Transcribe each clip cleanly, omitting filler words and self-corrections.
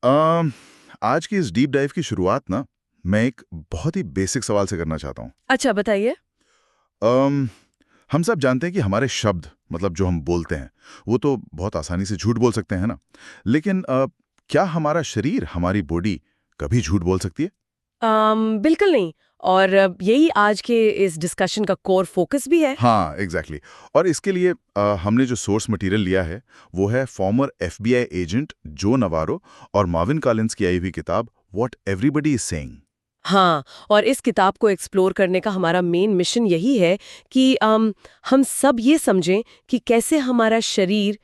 अम, आज की इस डीप डाइव की शुरुआत ना मैं एक बहुत ही बेसिक सवाल से करना चाहता हूँ। अच्छा, बताइए। अम, हम सब जानते हैं कि हमारे शब्द मतलब जो हम बोलते हैं वो तो बहुत आसानी से झूठ बोल सकते हैं ना। लेकिन क्या हमारा शरीर, हमारी बॉडी कभी झूठ बोल सकती है? बिल्कुल नहीं। और यही आज के इस डिस्कशन का कोर फोकस भी है। हाँ, एग्जैक्टली और इसके लिए हमने जो सोर्स मटेरियल लिया है वो है फॉर्मर एफबीआई एजेंट जो नवारो और मार्विन कॉलिंस की आई हुई किताब व्हाट एवरीबॉडी इज सेइंग। हाँ, और इस किताब को एक्सप्लोर करने का हमारा मेन मिशन यही है कि हम सब ये समझें कि कैसे हमारा शरीर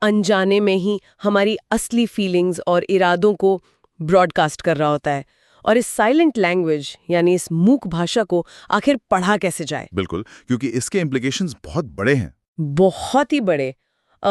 अनजाने में ही हमारी असली फीलिंग्स और इरादों को ब्रॉडकास्ट कर रहा होता है। और इस साइलेंट लैंग्वेज यानी इस मूक भाषा को आखिर पढ़ा कैसे जाए। बिल्कुल, क्योंकि इसके इम्प्लीकेशंस बहुत बड़े हैं। बहुत ही बड़े। अ,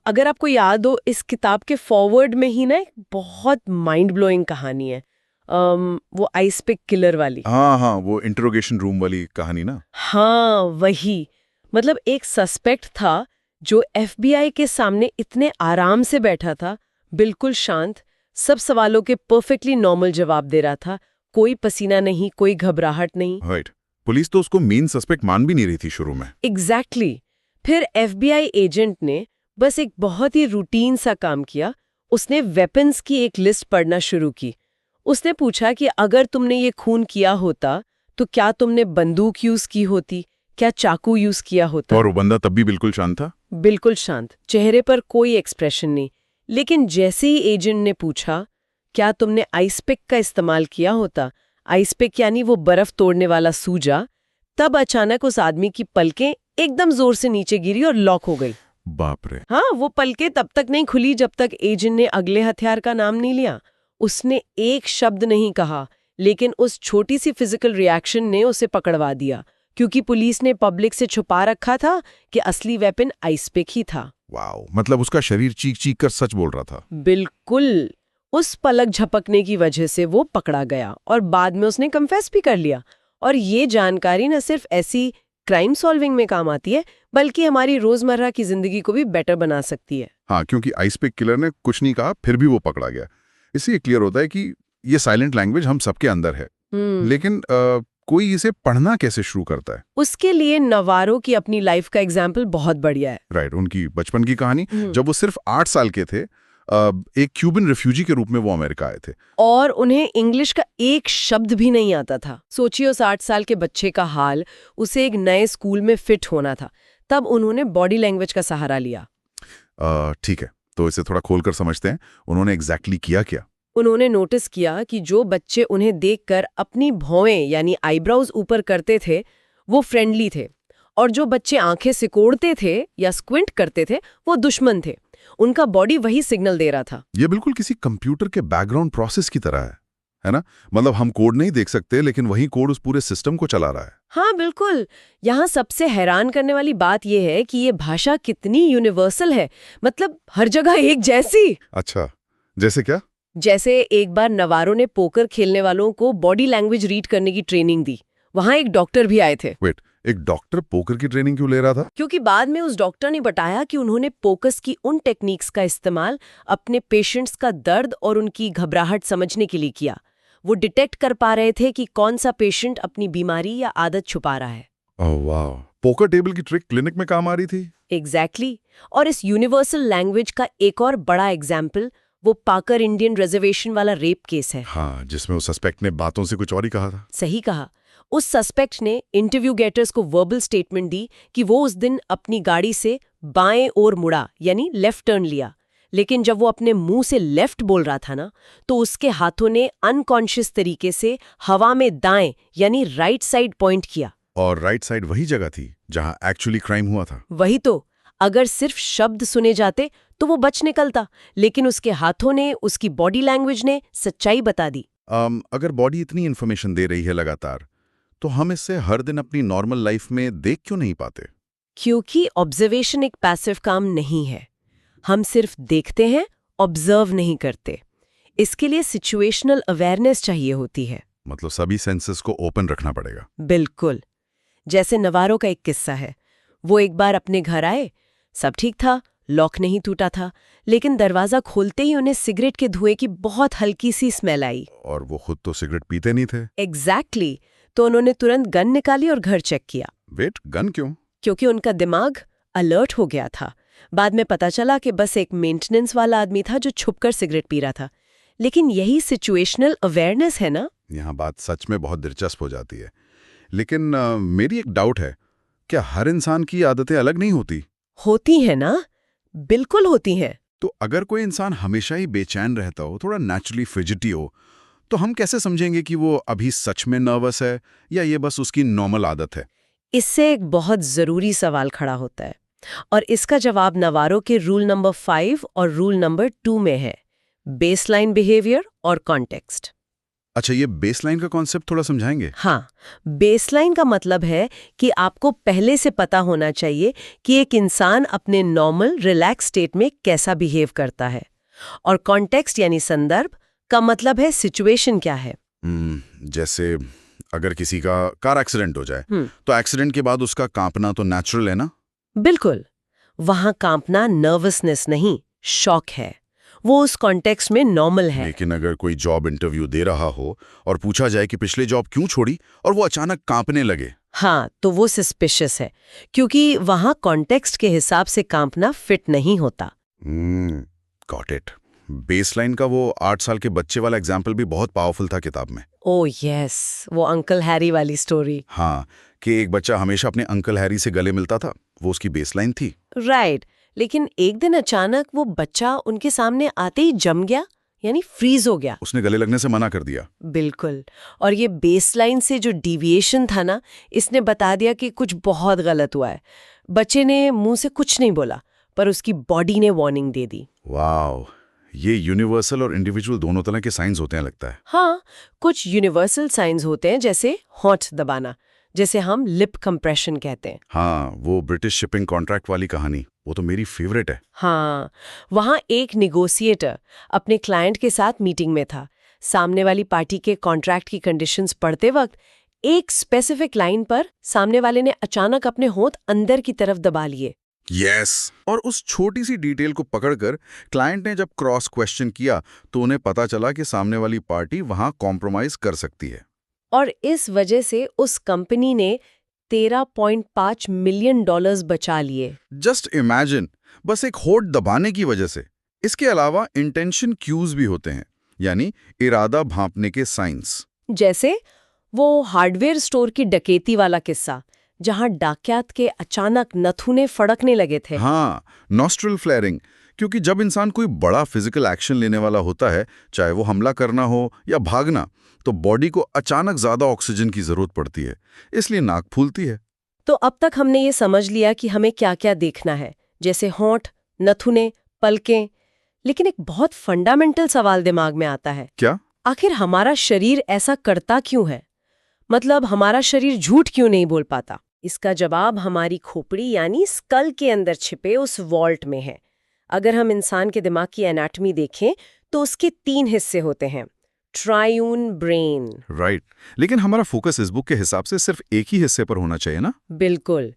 अगर आपको याद हो, इस किताब के फॉरवर्ड में ही ना एक बहुत माइंड ब्लोइंग कहानी है। वो आइस पिक किलर वाली। हाँ हाँ, वो इंटरोगेशन रूम वाली कहानी ना। हाँ, वही। मतलब एक सस्पेक्ट था जो एफबीआई के सामने इतने आराम से बैठा था, बिल्कुल शांत, सब सवालों के परफेक्टली नॉर्मल जवाब दे रहा था। कोई पसीना नहीं, कोई घबराहट नहीं। राइट। पुलिस तो उसको मेन सस्पेक्ट मान भी नहीं रही थी शुरू में। Exactly exactly. फिर एफबीआई एजेंट ने बस एक बहुत ही रूटीन सा काम किया। उसने वेपन्स की एक लिस्ट पढ़ना शुरू की। उसने पूछा कि अगर तुमने ये खून किया होता तो क्या तुमने बंदूक यूज की होती, क्या चाकू यूज किया होता। और वो बंदा तब भी बिल्कुल शांत था। बिल्कुल शांत, चेहरे पर कोई एक्सप्रेशन नहीं। लेकिन जैसे ही एजेंट ने पूछा, क्या तुमने आइस पिक का इस्तेमाल किया होता, आइस पिक यानी वो बर्फ तोड़ने वाला सूजा, तब अचानक उस आदमी की पलकें एकदम जोर से नीचे गिरी और लॉक हो गई। बाप रे। हाँ, वो पलकें तब तक नहीं खुली जब तक एजेंट ने अगले हथियार का नाम नहीं लिया। उसने एक शब्द नहीं कहा, लेकिन उस छोटी सी फिजिकल रिएक्शन ने उसे पकड़वा दिया, क्योंकि पुलिस ने पब्लिक से छुपा रखा था कि असली वेपन आइस पिक ही था। वाओ, मतलब उसका शरीर चीख चीख कर सच बोल रहा था। बिल्कुल। उस पलक झपकने की वजह से वो पकड़ा गया और बाद में उसने कन्फेस भी कर लिया। और ये जानकारी न सिर्फ ऐसी क्राइम सॉल्विंग में काम आती है, बल्कि हमारी रोजमर्रा की जिंदगी को भी बेटर बना सकती है। हाँ, क्योंकि आइस पिक किलर ने कुछ नहीं कहा फिर भी वो पकड़ा गया। इससे ये क्लियर होता है कि ये साइलेंट लैंग्वेज हम सबके अंदर है। लेकिन कोई इसे पढ़ना कैसे शुरू करता है? उसके लिए नवारो की अपनी लाइफ का एग्जाम्पल बहुत बढ़िया है। राइट, उनकी बचपन की कहानी। जब वो सिर्फ 8 साल के थे, एक क्यूबन रिफ्यूजी के रूप में वो अमेरिका आए थे। और उन्हें इंग्लिश का एक शब्द भी नहीं आता था। सोचिए उस 8 साल के बच्चे का हाल। उसे एक नए स्कूल में फिट होना था। तब उन्होंने बॉडी लैंग्वेज का सहारा लिया। ठीक है, तो इसे थोड़ा खोलकर समझते हैं। उन्होंने एग्जैक्टली किया क्या? उन्होंने नोटिस किया कि जो बच्चे उन्हें देखकर अपनी भौएं यानी आईब्राउज ऊपर करते थे, वो फ्रेंडली थे। और जो बच्चे आंखें सिकोड़ते थे या स्क्विंट करते थे, वो दुश्मन थे। उनका बॉडी वही सिग्नल दे रहा था। ये बिल्कुल किसी कंप्यूटर के बैकग्राउंड प्रोसेस की तरह है ना? मतलब हम कोड नहीं देख सकते, लेकिन वही कोड उस पूरे सिस्टम को चला रहा है। हाँ, बिल्कुल। यहाँ सबसे हैरान करने वाली बात यह है कि ये भाषा कितनी यूनिवर्सल है। मतलब हर जगह एक जैसी। अच्छा, जैसे क्या? जैसे एक बार नवारो ने पोकर खेलने वालों को बॉडी लैंग्वेज रीड करने की ट्रेनिंग दी। वहाँ एक डॉक्टर भी आए थे। वेट, एक डॉक्टर पोकर की ट्रेनिंग क्यों ले रहा था? क्योंकि बाद में उस डॉक्टर ने बताया कि उन्होंने पोकस की उन टेक्निक्स का इस्तेमाल अपने पेशेंट्स का दर्द और उनकी घबराहट समझने के लिए किया। वो डिटेक्ट कर पा रहे थे कि कौन सा पेशेंट अपनी बीमारी या आदत छुपा रहा है। ओह वाह, पोकर टेबल की ट्रिक क्लिनिक में काम आ रही थी। एग्जैक्टली। और इस यूनिवर्सल लैंग्वेज का एक और बड़ा एग्जाम्पल वो पाकर इंडियन रिजर्वेशन वाला रेप केस है। हाँ, जिसमें उस सस्पेक्ट ने बातों से कुछ और ही कहा था। सही कहा। उस सस्पेक्ट ने इंटरव्यू गेटर्स को वर्बल स्टेटमेंट दी कि वो उस दिन अपनी गाड़ी से बाएं ओर मुड़ा यानी लेफ्ट टर्न लिया। लेकिन जब वो अपने मुंह से लेफ्ट बोल रहा था ना, तो उसके हाथों ने अनकॉन्शियस तरीके से हवा में दाएं यानी राइट साइड पॉइंट किया। और राइट साइड वही जगह थी जहां एक्चुअली क्राइम हुआ था। वही तो। अगर सिर्फ शब्द सुने जाते तो वो बच निकलता, लेकिन उसके हाथों ने, उसकी बॉडी लैंग्वेज ने सच्चाई बता दी। अगर बॉडी इतनी इन्फॉर्मेशन दे रही है लगातार, तो हम इससे हर दिन अपनी नॉर्मल लाइफ में देख क्यों नहीं पाते? क्योंकि ऑब्जर्वेशन एक पैसिव काम नहीं है। हम सिर्फ देखते हैं, ऑब्जर्व नहीं करते। इसके लिए सिचुएशनल अवेयरनेस चाहिए होती है। मतलब सभी सेंसेस को ओपन रखना पड़ेगा। बिल्कुल। जैसे नवारो का एक किस्सा है। वो एक बार अपने घर आए, सब ठीक था, लॉक नहीं टूटा था, लेकिन दरवाजा खोलते ही उन्हें सिगरेट के धुएं की बहुत हल्की सी स्मेल आई। और वो खुद तो सिगरेट पीते नहीं थे। एग्जैक्टली तो उन्होंने तुरंत गन निकाली और घर चेक किया। वेट, गन क्यों? क्योंकि उनका दिमाग अलर्ट हो गया था। बाद में पता चला कि बस एक मेंटेनेंस वाला आदमी था जो छुपकर सिगरेट पी रहा था। लेकिन यही सिचुएशनल अवेयरनेस है ना। यहाँ बात सच में बहुत दिलचस्प हो जाती है। लेकिन मेरी एक डाउट है, क्या हर इंसान की आदतें अलग नहीं होती? होती है ना, बिल्कुल होती हैं। तो अगर कोई इंसान हमेशा ही बेचैन रहता हो, थोड़ा नेचुरली फिजिटी हो, तो हम कैसे समझेंगे कि वो अभी सच में नर्वस है या ये बस उसकी नॉर्मल आदत है? इससे एक बहुत जरूरी सवाल खड़ा होता है और इसका जवाब नवारो के रूल नंबर 5 और रूल नंबर 2 में है, बेसलाइन बिहेवियर और कॉन्टेक्स्ट। अच्छा, ये बेसलाइन का कॉन्सेप्ट थोड़ा समझाएंगे? हाँ, बेसलाइन का मतलब है कि आपको पहले से पता होना चाहिए कि एक इंसान अपने नॉर्मल रिलैक्स स्टेट में कैसा बिहेव करता है। और कॉन्टेक्स्ट यानी संदर्भ का मतलब है सिचुएशन क्या है। जैसे अगर किसी का कार एक्सीडेंट हो जाए, तो एक्सीडेंट के बाद उसका कांपना तो नेचुरल है ना? बिल्कुल, वहां कांपना नर्वसनेस नहीं, शॉक है। वो उस कॉन्टेक्स्ट में नॉर्मल है। लेकिन अगर कोई जॉब इंटरव्यू दे रहा हो और पूछा जाए कि पिछले जॉब क्यों छोड़ी और वो अचानक कांपने लगे, हाँ, तो वो सस्पिशियस है, क्योंकि वहां कॉन्टेक्स्ट के हिसाब से कांपना फिट नहीं होता। Got it. बेसलाइन का वो 8 साल के बच्चे वाला एग्जाम्पल भी बहुत पावरफुल था किताब में। ओह यस, वो अंकल हैरी वाली स्टोरी। हाँ, कि एक बच्चा हमेशा अपने अंकल हैरी से गले मिलता था, वो उसकी बेसलाइन थी। राइट, लेकिन एक दिन अचानक वो बच्चा उनके सामने आते ही जम गया, यानी फ्रीज हो गया। उसने गले लगने से मना कर दिया। बिल्कुल, और ये बेसलाइन से जो डिविएशन था ना, इसने बता दिया कि कुछ बहुत गलत हुआ है। बच्चे ने मुंह से कुछ नहीं बोला, पर उसकी बॉडी ने वार्निंग दे दी। वाओ, ये यूनिवर्सल और इंडिविजुअल दोनों तरह के साइंस होते हैं लगता है। हाँ, कुछ यूनिवर्सल साइंस होते हैं, जैसे होंठ दबाना, जैसे हम लिप कंप्रेशन कहते हैं। हाँ, वो ब्रिटिश शिपिंग कॉन्ट्रैक्ट वाली कहानी, वो तो मेरी फेवरेट है। हाँ, वहाँ एक निगोशिएटर अपने क्लाइंट के साथ मीटिंग में था। सामने वाली पार्टी के कॉन्ट्रैक्ट की कंडीशंस पढ़ते वक्त एक स्पेसिफिक लाइन पर सामने वाले ने अचानक अपने होंठ अंदर की तरफ दबा लिए। यस, और उस छोटी सी डिटेल को पकड़कर क्लाइंट ने जब क्रॉस क्वेश्चन किया तो उन्हें पता चला कि सामने वाली पार्टी वहां कॉम्प्रोमाइज कर सकती है। और इस वजह से उस कंपनी ने $13.5 मिलियन बचा लिए। जस्ट इमेजिन, बस एक होठ दबाने की वजह से। इसके अलावा इंटेंशन क्यूज भी होते हैं, यानी इरादा भांपने के साइंस। जैसे वो हार्डवेयर स्टोर की डकैती वाला किस्सा, जहां डाकैत के अचानक नथुने फड़कने लगे थे। हाँ, नॉस्ट्रल फ्लेयरिंग, क्योंकि जब इंसान कोई बड़ा फिजिकल एक्शन लेने वाला होता है, चाहे वो हमला करना हो या भागना, तो बॉडी को अचानक ज्यादा ऑक्सीजन की जरूरत पड़ती है, इसलिए नाक फूलती है। तो अब तक हमने ये समझ लिया कि हमें क्या क्या देखना है, जैसे होंठ, नथुने, पलकें। लेकिन एक बहुत फंडामेंटल सवाल दिमाग में आता है, क्या? आखिर हमारा शरीर ऐसा करता क्यों है? मतलब हमारा शरीर झूठ क्यों नहीं बोल पाता? इसका जवाब हमारी खोपड़ी यानी स्कल के अंदर छिपे उस वॉल्ट में है। अगर हम इंसान के दिमाग की एनाटॉमी देखें तो उसके 3 हिस्से होते हैं, ट्रायून ब्रेन। राइट, लेकिन हमारा फोकस इस बुक के हिसाब से सिर्फ एक ही हिस्से पर होना चाहिए ना? बिल्कुल,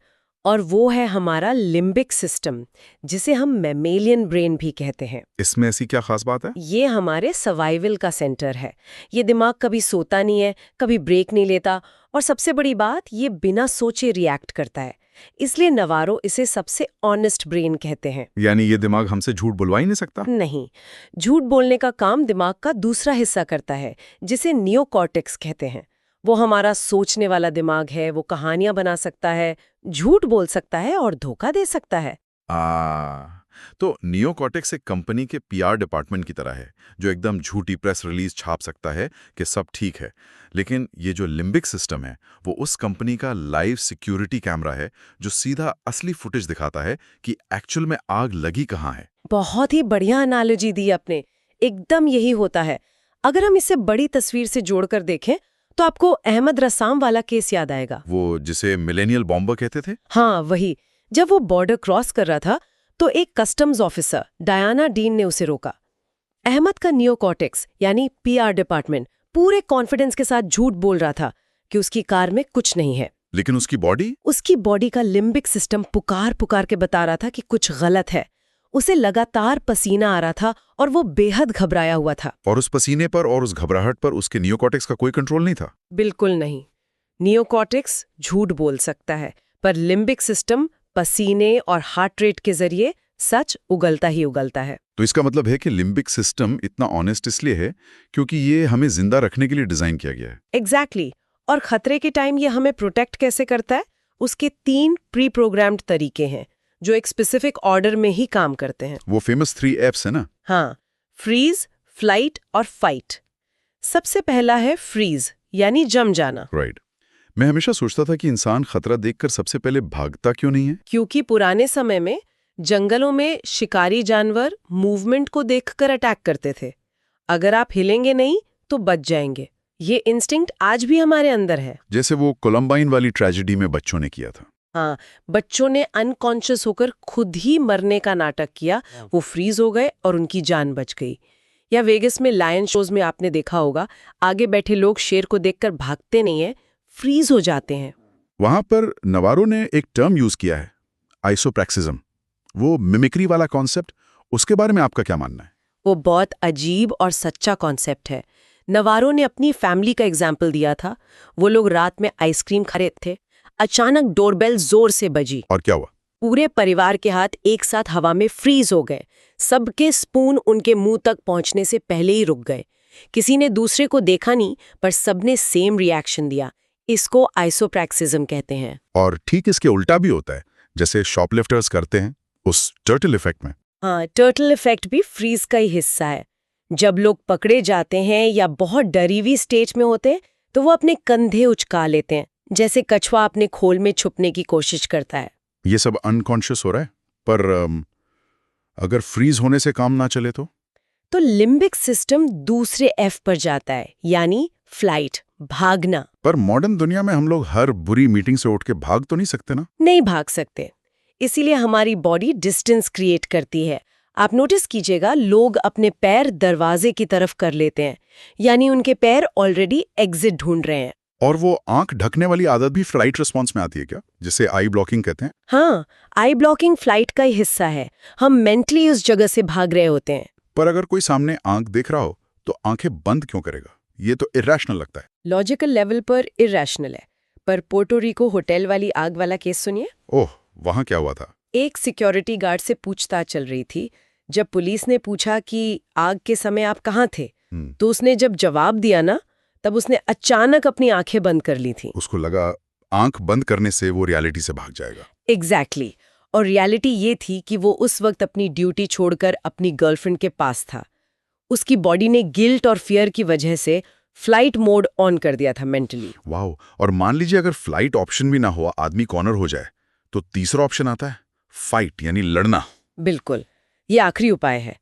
और वो है हमारा लिम्बिक सिस्टम, जिसे हम मैमेलियन ब्रेन भी कहते हैं। इसमें ऐसी क्या खास बात है? ये हमारे सर्वाइवल का सेंटर है। ये दिमाग कभी सोता नहीं है, कभी ब्रेक नहीं लेता, और सबसे बड़ी बात, ये बिना सोचे रिएक्ट करता है। इसलिए नवारो इसे सबसे ऑनेस्ट ब्रेन कहते हैं। यानी ये दिमाग हमसे झूठ बुलवा ही नहीं सकता? नहीं, झूठ बोलने का काम दिमाग का दूसरा हिस्सा करता है, जिसे नियोकॉर्टेक्स कहते हैं। वो हमारा सोचने वाला दिमाग है। वो कहानियां बना सकता है, झूठ बोल सकता है और धोखा दे सकता है। तो नियोकॉर्टेक्स एक कंपनी के पीआर डिपार्टमेंट की तरह है, जो एकदम झूठी प्रेस रिलीज छाप सकता है कि सब ठीक है। लेकिन ये जो लिम्बिक सिस्टम है, वो उस कंपनी का लाइव सिक्योरिटी कैमरा है, जो सीधा असली फुटेज दिखाता है कि एक्चुअल में आग लगी कहाँ है। बहुत ही बढ़िया एनालॉजी दी आपने। एकदम यही होता है। अगर हम इसे बड़ी तस्वीर से जोड़कर देखें तो आपको अहमद रसाम वाला केस याद आएगा, वो जिसे मिलेनियल बॉम्बर कहते थे। हाँ वही। जब वो बॉर्डर क्रॉस कर रहा था तो एक कस्टम्स ऑफिसर डायना डीन ने उसे रोका। अहमद का नियोकॉर्टेक्स यानी पीआर डिपार्टमेंट पूरे कॉन्फिडेंस के साथ झूठ बोल रहा था कि उसकी कार में कुछ नहीं है, लेकिन उसकी बॉडी का लिम्बिक सिस्टम पुकार पुकार के बता रहा था कि कुछ गलत है। उसे लगातार पसीना आ रहा था और वो बेहद घबराया हुआ था। और उस पसीने पर और उस घबराहट पर उसके नियोकॉर्टेक्स का कोई कंट्रोल नहीं था। बिल्कुल नहीं। नियोकॉर्टेक्स झूठ बोल सकता है, पर लिम्बिक सिस्टम पसीने और हार्ट रेट के जरिए सच उगलता ही उगलता है। तो इसका मतलब है कि लिम्बिक सिस्टम इतना ऑनेस्ट इसलिए है क्योंकि ये हमें जिंदा रखने के लिए डिजाइन किया गया है। एग्जैक्टली। और खतरे के टाइम ये हमें प्रोटेक्ट कैसे करता है? उसके 3 प्री प्रोग्राम्ड तरीके हैं जो एक स्पेसिफिक ऑर्डर में ही काम करते हैं। वो फेमस 3 Fs है ना? हाँ, फ्रीज, फ्लाइट और फाइट। सबसे पहला है फ्रीज, यानी जम जाना। राइट। मैं हमेशा सोचता था कि इंसान खतरा देखकर सबसे पहले भागता क्यों नहीं है? क्योंकि पुराने समय में जंगलों में शिकारी जानवर मूवमेंट को देखकर अटैक करते थे। अगर आप हिलेंगे नहीं तो बच जाएंगे। ये इंस्टिंक्ट आज भी हमारे अंदर है। जैसे वो कोलंबाइन वाली ट्रेजेडी में बच्चों ने किया था। हाँ, बच्चों ने अनकॉन्शियस होकर खुद ही मरने का नाटक किया। वो फ्रीज हो गए और उनकी जान बच गई। या वेगस में लायन शोज में आपने देखा होगा, आगे बैठे लोग शेर को देखकर भागते नहीं है, फ्रीज हो जाते हैं। वहां पर नवारो ने एक टर्म यूज किया है, आइसोप्रैक्सिज्म। वो मिमिक्री वाला कॉन्सेप्ट, उसके बारे में आपका क्या मानना है? वो बहुत अजीब और सच्चा कॉन्सेप्ट है। नवारो ने अपनी फैमिली का एग्जाम्पल दिया था। वो लोग रात में आइसक्रीम खा रहे थे, अचानक डोरबेल जोर से बजी और क्या हुआ? पूरे परिवार के हाथ एक साथ हवा में फ्रीज हो गए। सबके स्पून उनके मुंह तक पहुंचने से पहले ही रुक गए। किसी ने दूसरे को देखा नहीं, पर सबने सेम रिएक्शन दिया। इसको आइसोप्रैक्सिज्म कहते हैं। और ठीक इसके उल्टा भी होता है, जैसे शॉपलिफ्टर्स करते हैं उस टर्टल इफेक्ट में। हाँ, टर्टल इफेक्ट भी फ्रीज का ही हिस्सा है। जब लोग पकड़े जाते हैं या बहुत डरी हुई स्टेज में होते हैं तो वो अपने कंधे उचका लेते हैं, जैसे कछुआ अपने खोल में छुपने की कोशिश करता है। ये सब अनकॉन्शियस हो रहा है, पर अगर फ्रीज होने से काम ना चले तो लिम्बिक सिस्टम दूसरे एफ पर जाता है, यानी फ्लाइट, भागना। पर मॉडर्न दुनिया में हम लोग हर बुरी मीटिंग से उठ के भाग तो नहीं सकते ना? नहीं भाग सकते, इसीलिए हमारी बॉडी डिस्टेंस क्रिएट करती है। आप नोटिस कीजिएगा, लोग अपने पैर दरवाजे की तरफ कर लेते हैं, यानी उनके पैर ऑलरेडी एग्जिट ढूंढ रहे हैं। और वो आंख ढकने वाली आदत भी फ्लाइट रिस्पॉन्स में आती है क्या, जिसे आई ब्लॉकिंग कहते हैं? हाँ, आई ब्लॉकिंग फ्लाइट का ही हिस्सा है। हम मेंटली उस जगह से भाग रहे होते हैं। पर अगर कोई सामने आंख देख रहा हो तो आंखें बंद क्यों करेगा? ये तो इरैशनल लगता है। लॉजिकल लेवल पर इरैशनल है, पर पोर्टो रिको होटल वाली आग वाला केस सुनिए। ओह, वहां क्या हुआ था? एक सिक्योरिटी गार्ड से पूछताछ चल रही थी। जब पुलिस ने पूछा कि आग के समय आप कहाँ थे, तो उसने जब जवाब दिया ना, तब उसने अचानक अपनी आंखें बंद कर ली थी। उसको लगा आंख बंद करने से वो रियलिटी से भाग जाएगा। एग्जैक्टली। और रियलिटी ये थी कि वो उस वक्त अपनी ड्यूटी छोड़कर अपनी गर्लफ्रेंड के पास था। उसकी बॉडी ने गिल्ट और फियर की वजह से फ्लाइट मोड ऑन कर दिया था मेंटली। वाओ। और मान लीजिए अगर फ्लाइट ऑप्शन भी ना हुआ, आदमी कॉर्नर हो जाए, तो तीसरा ऑप्शन आता है फाइट, यानी लड़ना। बिल्कुल, ये आखिरी उपाय है।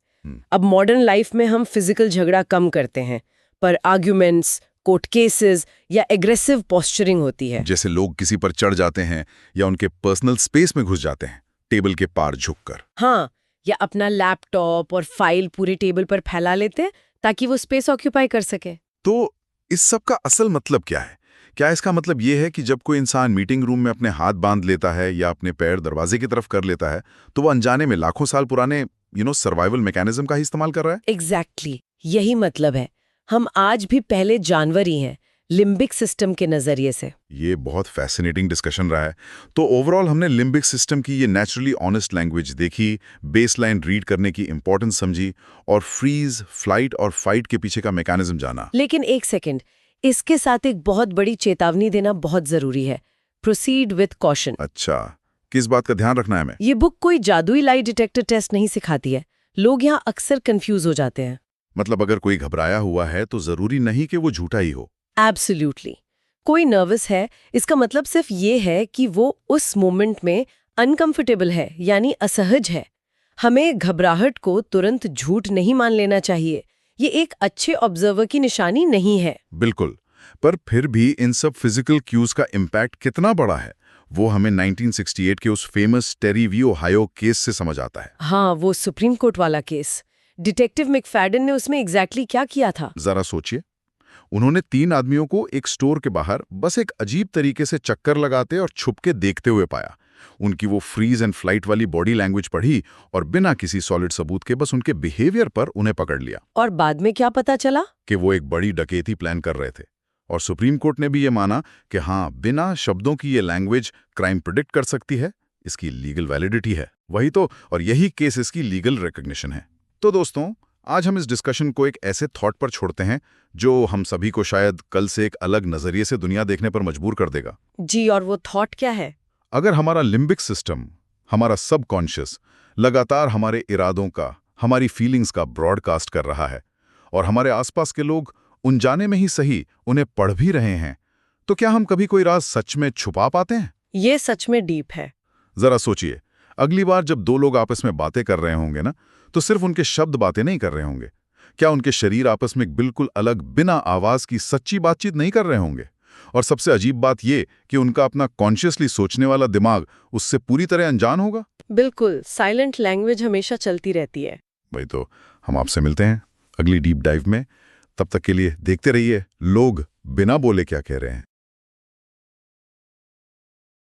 अब मॉडर्न लाइफ में हम फिजिकल झगड़ा कम करते हैं, पर आर्ग्यूमेंट्स, कोर्ट केसेस या एग्रेसिव पोस्चरिंग होती है। जैसे लोग किसी पर चढ़ जाते हैं या उनके पर्सनल स्पेस में घुस जाते हैं, टेबल के पार झुककर। हाँ, या अपना लैपटॉप और फाइल पूरे टेबल पर फैला लेते हैं ताकि वो स्पेस ऑक्यूपाई कर सके। तो इस सब का असल मतलब क्या है? क्या इसका मतलब ये है कि जब कोई इंसान मीटिंग रूम में अपने हाथ बांध लेता है या अपने पैर दरवाजे की तरफ कर लेता है, तो वो अनजाने में लाखों साल पुराने सर्वाइवल मैकेनिज्म का ही इस्तेमाल कर रहा है? एग्जैक्टली, यही मतलब है। हम आज भी पहले जानवर ही हैं, लिम्बिक सिस्टम के नजरिए से। ये बहुत फैसिनेटिंग डिस्कशन रहा है। तो ओवरऑल हमने लिम्बिक सिस्टम की ये नेचुरली ऑनेस्ट लैंग्वेज देखी, बेसलाइन रीड करने की इंपॉर्टेंस समझी और फ्रीज, फ्लाइट और फाइट के पीछे का मैकेनिज्म जाना। लेकिन एक सेकंड, इसके साथ एक बहुत बड़ी चेतावनी देना बहुत जरूरी है। Proceed with caution. अच्छा, किस बात का ध्यान रखना है हमें? ये बुक कोई जादुई लाई डिटेक्टर टेस्ट नहीं सिखाती है। लोग यहाँ अक्सर कंफ्यूज हो जाते हैं। मतलब अगर कोई घबराया हुआ है तो जरूरी नहीं कि वो झूठा ही हो। एब्सोल्युटली। कोई नर्वस है, इसका मतलब सिर्फ ये है कि वो उस मोमेंट में अनकंफर्टेबल है, यानी असहज है। हमें घबराहट को तुरंत झूठ नहीं मान लेना चाहिए। ये एक अच्छे ऑब्जर्वर की निशानी नहीं है। बिल्कुल, पर फिर भी इन सब फिजिकल क्यूज का इम्पैक्ट कितना बड़ा है, वो हमें 1968 के उस famous Terry v Ohio case से समझ आता है। हाँ, वो सुप्रीम कोर्ट वाला केस। डिटेक्टिव मैकफैडन ने उसमें एग्जैक्टली क्या किया था? जरा सोचिए। उन्होंने 3 आदमियों को एक स्टोर के बाहर बस एक अजीब तरीके से चक्कर लगाते और छुप के देखते हुए पाया। उनकी वो फ्रीज एंड फ्लाइट वाली बॉडी लैंग्वेज पढ़ी और बिना किसी सॉलिड सबूत के बस उनके बिहेवियर पर उन्हें पकड़ लिया और बाद में क्या पता चला? कि वो एक बड़ी डकैती प्लान कर रहे थे। और सुप्रीम कोर्ट ने भी ये माना कि हाँ, बिना शब्दों की ये लैंग्वेज क्राइम प्रिडिक्ट कर सकती है, इसकी लीगल वैलिडिटी है। वही तो, और यही केस इसकी लीगल रिकॉग्निशन है। तो दोस्तों, आज हम इस डिस्कशन को एक ऐसे थॉट पर छोड़ते हैं जो हम सभी को शायद कल से एक अलग नजरिए से दुनिया देखने पर मजबूर कर देगा। जी, और वो थॉट क्या है? अगर हमारा लिम्बिक सिस्टम, हमारा सबकॉन्शियस लगातार हमारे इरादों का, हमारी फीलिंग्स का ब्रॉडकास्ट कर रहा है और हमारे आसपास के लोग अनजाने में ही सही उन्हें पढ़ भी रहे हैं, तो क्या हम कभी कोई राज सच में छुपा पाते हैं? ये सच में डीप है। जरा सोचिए, अगली बार जब दो लोग आपस में बातें कर रहे होंगे ना, तो सिर्फ उनके शब्द बातें नहीं कर रहे होंगे। क्या उनके शरीर आपस में बिल्कुल अलग, बिना आवाज की सच्ची बातचीत नहीं कर रहे होंगे? और सबसे अजीब बात ये कि उनका अपना कॉन्शियसली सोचने वाला दिमाग उससे पूरी तरह अनजान होगा। बिल्कुल, साइलेंट लैंग्वेज हमेशा चलती रहती है। वही तो, हम आपसे मिलते हैं अगली डीप डाइव में। तब तक के लिए देखते रहिए लोग बिना बोले क्या कह रहे हैं।